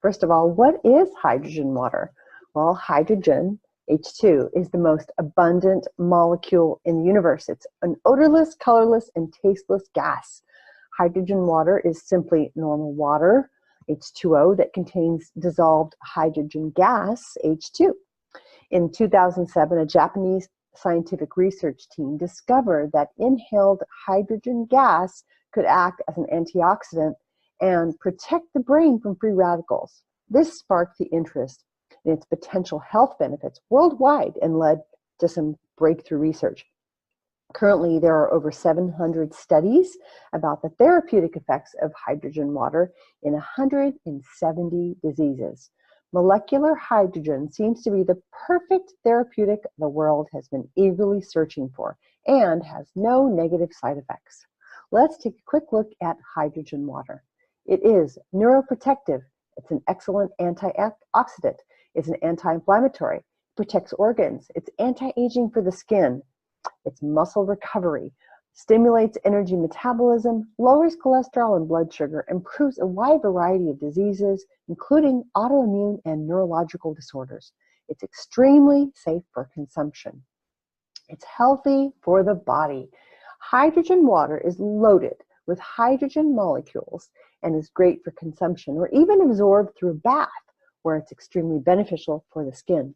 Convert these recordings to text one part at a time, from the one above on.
First of all, what is hydrogen water? Well, hydrogen, H2, is the most abundant molecule in the universe. It's an odorless, colorless, and tasteless gas. Hydrogen water is simply normal water, H2O, that contains dissolved hydrogen gas, H2. In 2007, a Japanese scientific research team discovered that inhaled hydrogen gas could act as an antioxidant and protect the brain from free radicals. This sparked the interest in its potential health benefits worldwide and led to some breakthrough research. Currently, there are over 700 studies about the therapeutic effects of hydrogen water in 170 diseases. Molecular hydrogen seems to be the perfect therapeutic the world has been eagerly searching for and has no negative side effects. Let's take a quick look at hydrogen water. It is neuroprotective. It's an excellent antioxidant. It's an anti-inflammatory. It protects organs. It's anti-aging for the skin. It's muscle recovery, stimulates energy metabolism, lowers cholesterol and blood sugar, improves a wide variety of diseases, including autoimmune and neurological disorders. It's extremely safe for consumption. It's healthy for the body. Hydrogen water is loaded with hydrogen molecules and is great for consumption or even absorbed through a bath, where it's extremely beneficial for the skin.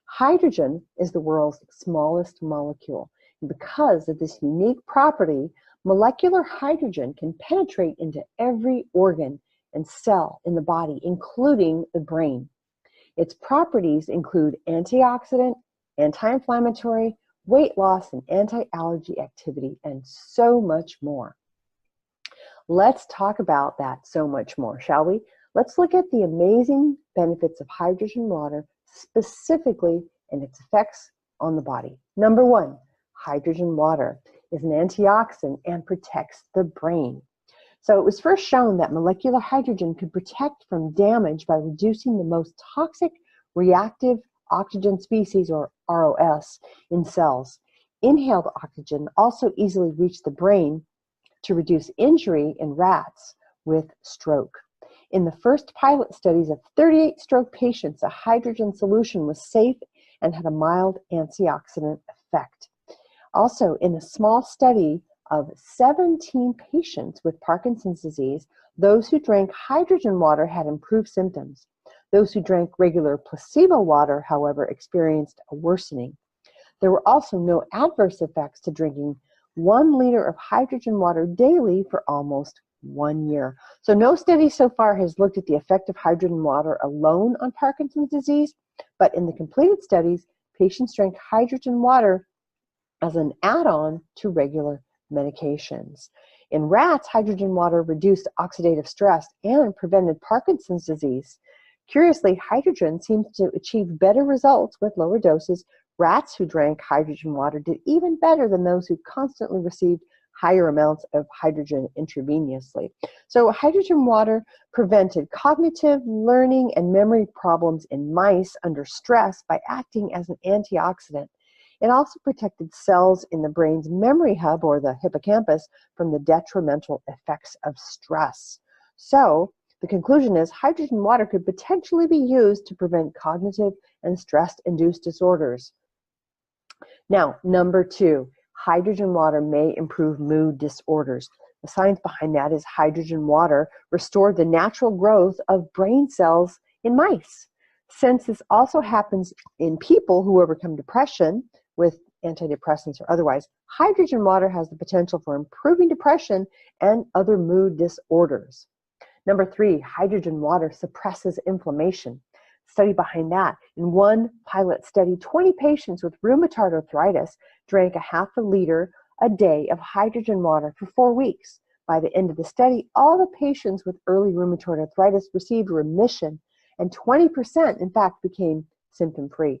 Hydrogen is the world's smallest molecule. And because of this unique property, molecular hydrogen can penetrate into every organ and cell in the body, including the brain. Its properties include antioxidant, anti-inflammatory, weight loss, and anti-allergy activity, and so much more. Let's talk about that so much more, shall we? Let's look at the amazing benefits of hydrogen water, specifically in its effects on the body. Number one, hydrogen water is an antioxidant and protects the brain. So it was first shown that molecular hydrogen could protect from damage by reducing the most toxic reactive oxygen species, or ROS, in cells. Inhaled oxygen also easily reached the brain to reduce injury in rats with stroke. In the first pilot studies of 38 stroke patients, a hydrogen solution was safe and had a mild antioxidant effect. Also, in a small study of 17 patients with Parkinson's disease, those who drank hydrogen water had improved symptoms. Those who drank regular placebo water, however, experienced a worsening. There were also no adverse effects to drinking 1 liter of hydrogen water daily for almost 1 year. So no study so far has looked at the effect of hydrogen water alone on Parkinson's disease, but in the completed studies, patients drank hydrogen water as an add-on to regular medications. In rats, hydrogen water reduced oxidative stress and prevented Parkinson's disease. Curiously, hydrogen seems to achieve better results with lower doses. Rats who drank hydrogen water did even better than those who constantly received higher amounts of hydrogen intravenously. So hydrogen water prevented cognitive, learning, and memory problems in mice under stress by acting as an antioxidant. It also protected cells in the brain's memory hub, or the hippocampus, from the detrimental effects of stress. So the conclusion is hydrogen water could potentially be used to prevent cognitive and stress-induced disorders. Now, number two, hydrogen water may improve mood disorders. The science behind that is hydrogen water restored the natural growth of brain cells in mice. Since this also happens in people who overcome depression with antidepressants or otherwise, hydrogen water has the potential for improving depression and other mood disorders. Number three, hydrogen water suppresses inflammation. Study behind that. In one pilot study, 20 patients with rheumatoid arthritis drank a half a liter a day of hydrogen water for 4 weeks. By the end of the study, all the patients with early rheumatoid arthritis received remission, and 20%, in fact, became symptom-free.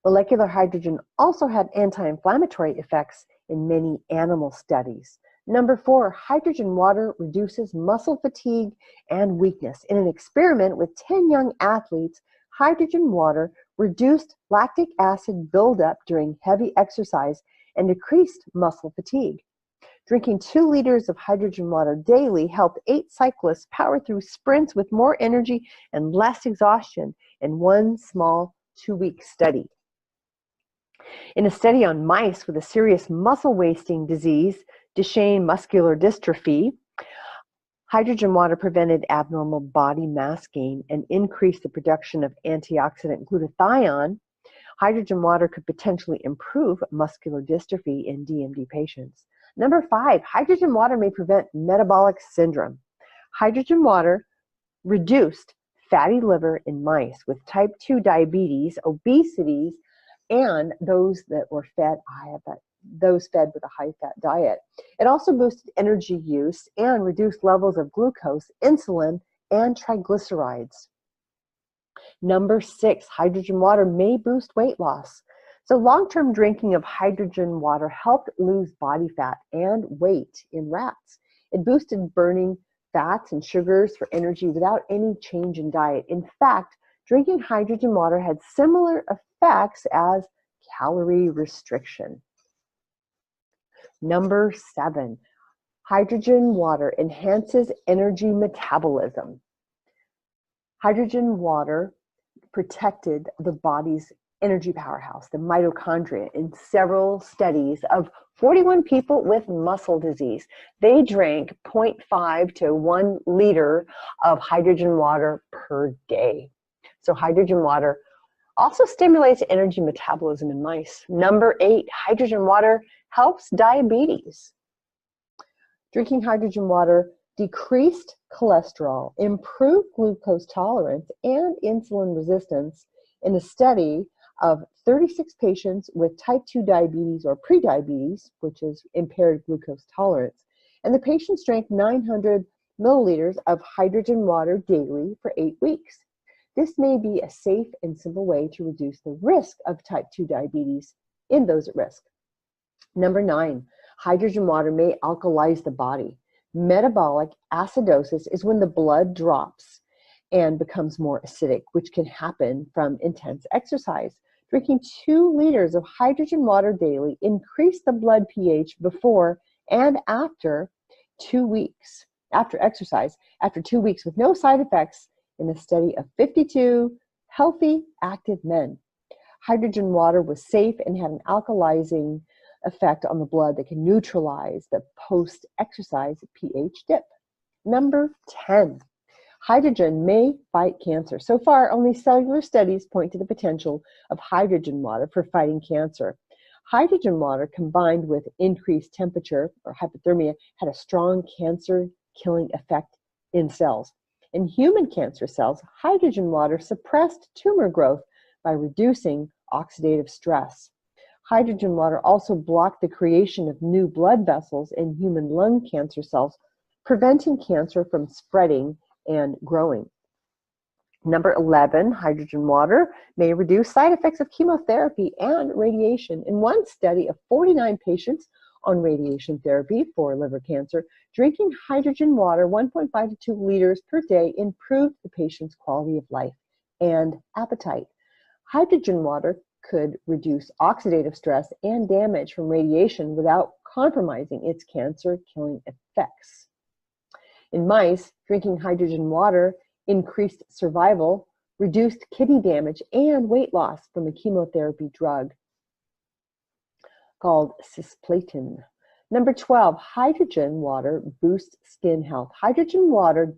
Molecular hydrogen also had anti-inflammatory effects in many animal studies. Number four, hydrogen water reduces muscle fatigue and weakness. In an experiment with 10 young athletes, hydrogen water reduced lactic acid buildup during heavy exercise and decreased muscle fatigue. Drinking 2 liters of hydrogen water daily helped 8 cyclists power through sprints with more energy and less exhaustion in one small 2-week study. In a study on mice with a serious muscle wasting disease, Duchenne muscular dystrophy, hydrogen water prevented abnormal body mass gain and increased the production of antioxidant glutathione. Hydrogen water could potentially improve muscular dystrophy in DMD patients. Number 5, hydrogen water may prevent metabolic syndrome. Hydrogen water reduced fatty liver in mice with type 2 diabetes, obesity, and those that were fed with a high-fat diet. It also boosted energy use and reduced levels of glucose, insulin, and triglycerides. Number 6, hydrogen water may boost weight loss. So long-term drinking of hydrogen water helped lose body fat and weight in rats. It boosted burning fats and sugars for energy without any change in diet. In fact, drinking hydrogen water had similar effects as calorie restriction. Number 7, hydrogen water enhances energy metabolism. Hydrogen water protected the body's energy powerhouse, the mitochondria, in several studies of 41 people with muscle disease. They drank 0.5 to 1 liter of hydrogen water per day. So hydrogen water also stimulates energy metabolism in mice. Number 8, hydrogen water helps diabetes. Drinking hydrogen water decreased cholesterol, improved glucose tolerance, and insulin resistance in a study of 36 patients with type 2 diabetes or prediabetes, which is impaired glucose tolerance. And the patients drank 900 milliliters of hydrogen water daily for 8 weeks. This may be a safe and simple way to reduce the risk of type 2 diabetes in those at risk. Number 9, hydrogen water may alkalize the body. Metabolic acidosis is when the blood drops and becomes more acidic, which can happen from intense exercise. Drinking 2 liters of hydrogen water daily increased the blood pH before and after 2 weeks, after exercise, after 2 weeks with no side effects in a study of 52 healthy, active men. Hydrogen water was safe and had an alkalizing effect on the blood that can neutralize the post-exercise pH dip. Number 10, hydrogen may fight cancer. So far, only cellular studies point to the potential of hydrogen water for fighting cancer. Hydrogen water combined with increased temperature or hypothermia had a strong cancer-killing effect in cells. In human cancer cells, hydrogen water suppressed tumor growth by reducing oxidative stress. Hydrogen water also blocked the creation of new blood vessels in human lung cancer cells, preventing cancer from spreading and growing. Number 11, hydrogen water may reduce side effects of chemotherapy and radiation. In one study of 49 patients on radiation therapy for liver cancer, drinking hydrogen water 1.5 to 2 liters per day improved the patient's quality of life and appetite. Hydrogen water could reduce oxidative stress and damage from radiation without compromising its cancer-killing effects. In mice, drinking hydrogen water increased survival, reduced kidney damage, and weight loss from a chemotherapy drug called cisplatin. Number 12, hydrogen water boosts skin health. Hydrogen water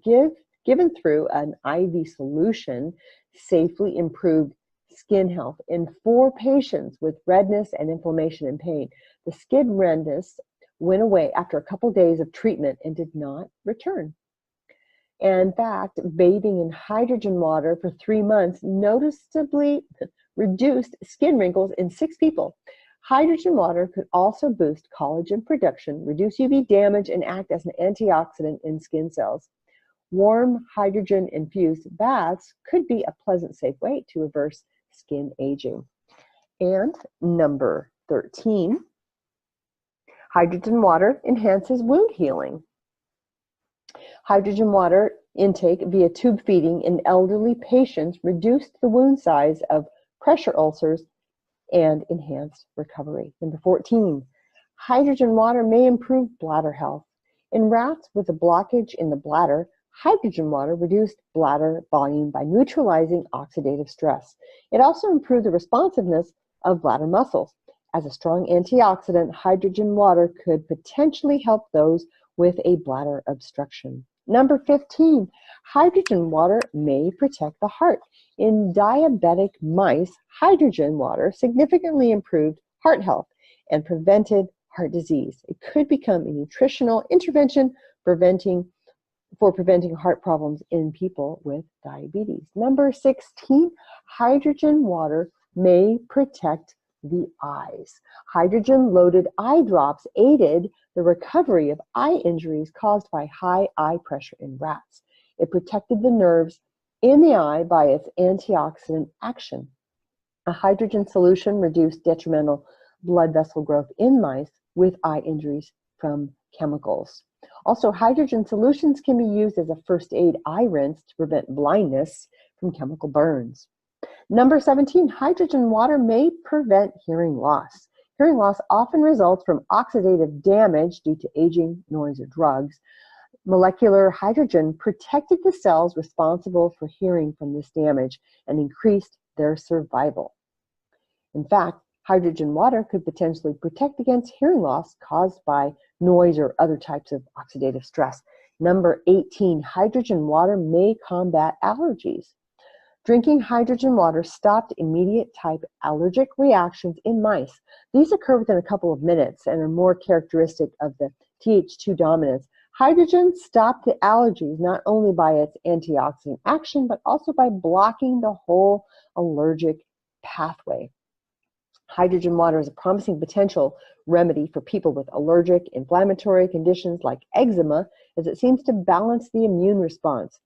given through an IV solution safely improved skin health in 4 patients with redness and inflammation and pain. The skin redness went away after a couple days of treatment and did not return. In fact, bathing in hydrogen water for 3 months noticeably reduced skin wrinkles in 6 people. Hydrogen water could also boost collagen production, reduce UV damage, and act as an antioxidant in skin cells. Warm hydrogen-infused baths could be a pleasant, safe way to reverse skin aging. And number 13, hydrogen water enhances wound healing. Hydrogen water intake via tube feeding in elderly patients reduced the wound size of pressure ulcers and enhanced recovery. Number 14, hydrogen water may improve bladder health. In rats with a blockage in the bladder, hydrogen water reduced bladder volume by neutralizing oxidative stress. It also improved the responsiveness of bladder muscles. As a strong antioxidant, hydrogen water could potentially help those with a bladder obstruction. Number 15, hydrogen water may protect the heart. In diabetic mice, hydrogen water significantly improved heart health and prevented heart disease. It could become a nutritional intervention for preventing heart problems in people with diabetes. Number 16, hydrogen water may protect the eyes. Hydrogen-loaded eye drops aided the recovery of eye injuries caused by high eye pressure in rats. It protected the nerves in the eye by its antioxidant action. A hydrogen solution reduced detrimental blood vessel growth in mice with eye injuries from chemicals. Also, hydrogen solutions can be used as a first aid eye rinse to prevent blindness from chemical burns. Number 17, hydrogen water may prevent hearing loss. Hearing loss often results from oxidative damage due to aging, noise, or drugs. Molecular hydrogen protected the cells responsible for hearing from this damage and increased their survival. In fact, hydrogen water could potentially protect against hearing loss caused by noise or other types of oxidative stress. Number 18, hydrogen water may combat allergies. Drinking hydrogen water stopped immediate type allergic reactions in mice. These occur within a couple of minutes and are more characteristic of the Th2 dominance. Hydrogen stopped the allergies not only by its antioxidant action, but also by blocking the whole allergic pathway. Hydrogen water is a promising potential remedy for people with allergic, inflammatory conditions like eczema, as it seems to balance the immune response.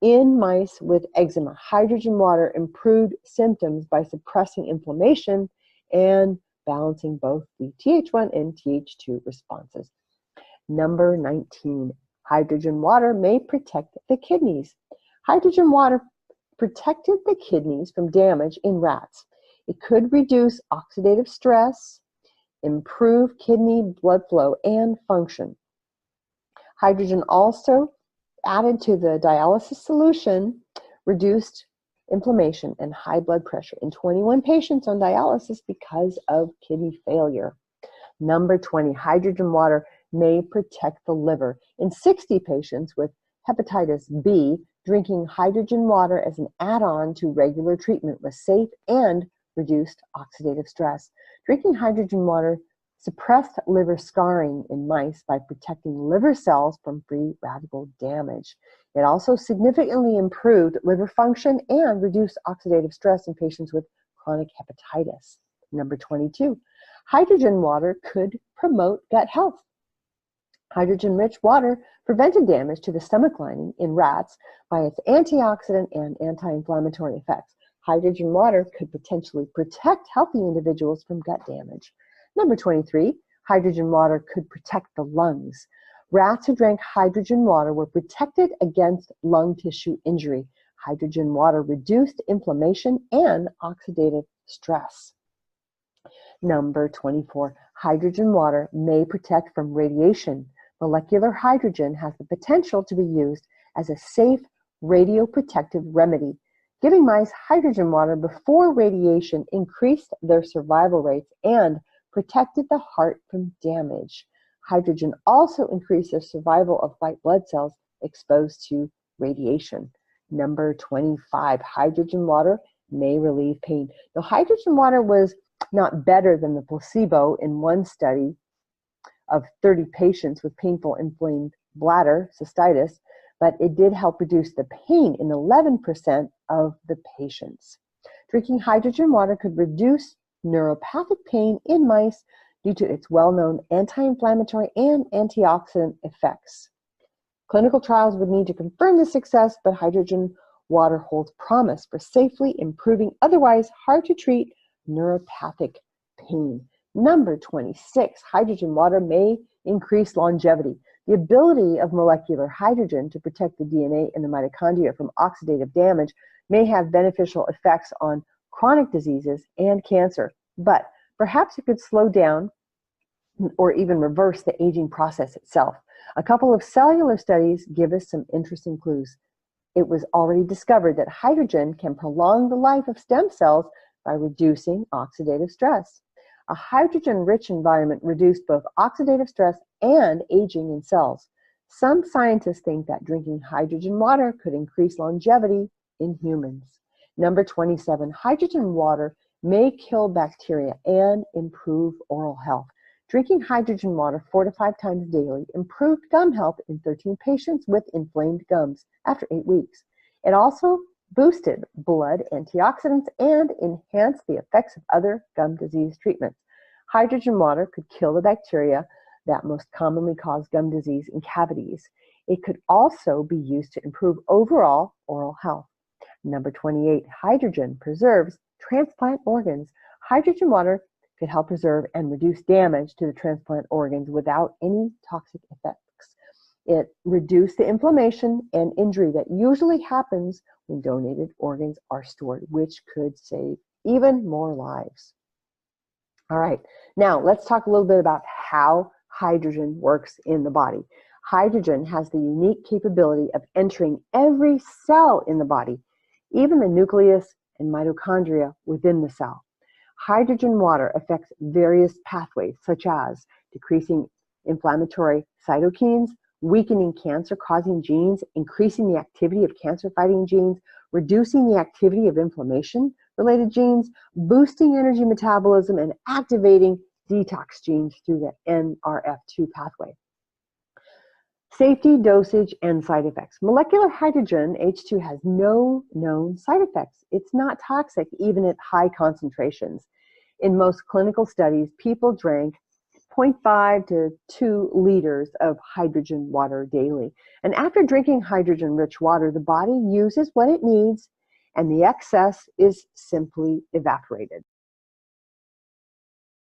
In mice with eczema, hydrogen water improved symptoms by suppressing inflammation and balancing both the Th1 and Th2 responses. Number 19, hydrogen water may protect the kidneys. Hydrogen water protected the kidneys from damage in rats. It could reduce oxidative stress, improve kidney blood flow and function. Hydrogen also added to the dialysis solution reduced inflammation and high blood pressure in 21 patients on dialysis because of kidney failure. Number 20, hydrogen water may protect the liver. In 60 patients with hepatitis B, drinking hydrogen water as an add-on to regular treatment was safe and reduced oxidative stress. Drinking hydrogen water suppressed liver scarring in mice by protecting liver cells from free radical damage. It also significantly improved liver function and reduced oxidative stress in patients with chronic hepatitis. Number 22, hydrogen water could promote gut health. Hydrogen-rich water prevented damage to the stomach lining in rats by its antioxidant and anti-inflammatory effects. Hydrogen water could potentially protect healthy individuals from gut damage. Number 23, hydrogen water could protect the lungs. Rats who drank hydrogen water were protected against lung tissue injury. Hydrogen water reduced inflammation and oxidative stress. Number 24, hydrogen water may protect from radiation. Molecular hydrogen has the potential to be used as a safe radioprotective remedy. Giving mice hydrogen water before radiation increased their survival rates and protected the heart from damage. Hydrogen also increased the survival of white blood cells exposed to radiation. Number 25, hydrogen water may relieve pain. Now, hydrogen water was not better than the placebo in one study of 30 patients with painful inflamed bladder, cystitis, but it did help reduce the pain in 11% of the patients. Drinking hydrogen water could reduce neuropathic pain in mice due to its well-known anti-inflammatory and antioxidant effects. Clinical trials would need to confirm this success, but hydrogen water holds promise for safely improving otherwise hard-to-treat neuropathic pain. Number 26, hydrogen water may increase longevity. The ability of molecular hydrogen to protect the DNA in the mitochondria from oxidative damage may have beneficial effects on chronic diseases and cancer, but perhaps it could slow down or even reverse the aging process itself. A couple of cellular studies give us some interesting clues. It was already discovered that hydrogen can prolong the life of stem cells by reducing oxidative stress. A hydrogen-rich environment reduced both oxidative stress and aging in cells. Some scientists think that drinking hydrogen water could increase longevity in humans. Number 27, hydrogen water may kill bacteria and improve oral health. Drinking hydrogen water 4 to 5 times daily improved gum health in 13 patients with inflamed gums after 8 weeks. It also boosted blood antioxidants and enhanced the effects of other gum disease treatments. Hydrogen water could kill the bacteria that most commonly cause gum disease in cavities. It could also be used to improve overall oral health. Number 28, hydrogen preserves transplant organs. Hydrogen water could help preserve and reduce damage to the transplant organs without any toxic effects. It reduced the inflammation and injury that usually happens when donated organs are stored, which could save even more lives. All right, now let's talk a little bit about how hydrogen works in the body. Hydrogen has the unique capability of entering every cell in the body, even the nucleus and mitochondria within the cell. Hydrogen water affects various pathways, such as decreasing inflammatory cytokines, weakening cancer-causing genes, increasing the activity of cancer-fighting genes, reducing the activity of inflammation-related genes, boosting energy metabolism, and activating detox genes through the NRF2 pathway. Safety, dosage, and side effects. Molecular hydrogen, H2, has no known side effects. It's not toxic even at high concentrations. In most clinical studies, people drank 0.5 to 2 liters of hydrogen water daily. And after drinking hydrogen-rich water, the body uses what it needs, and the excess is simply evaporated.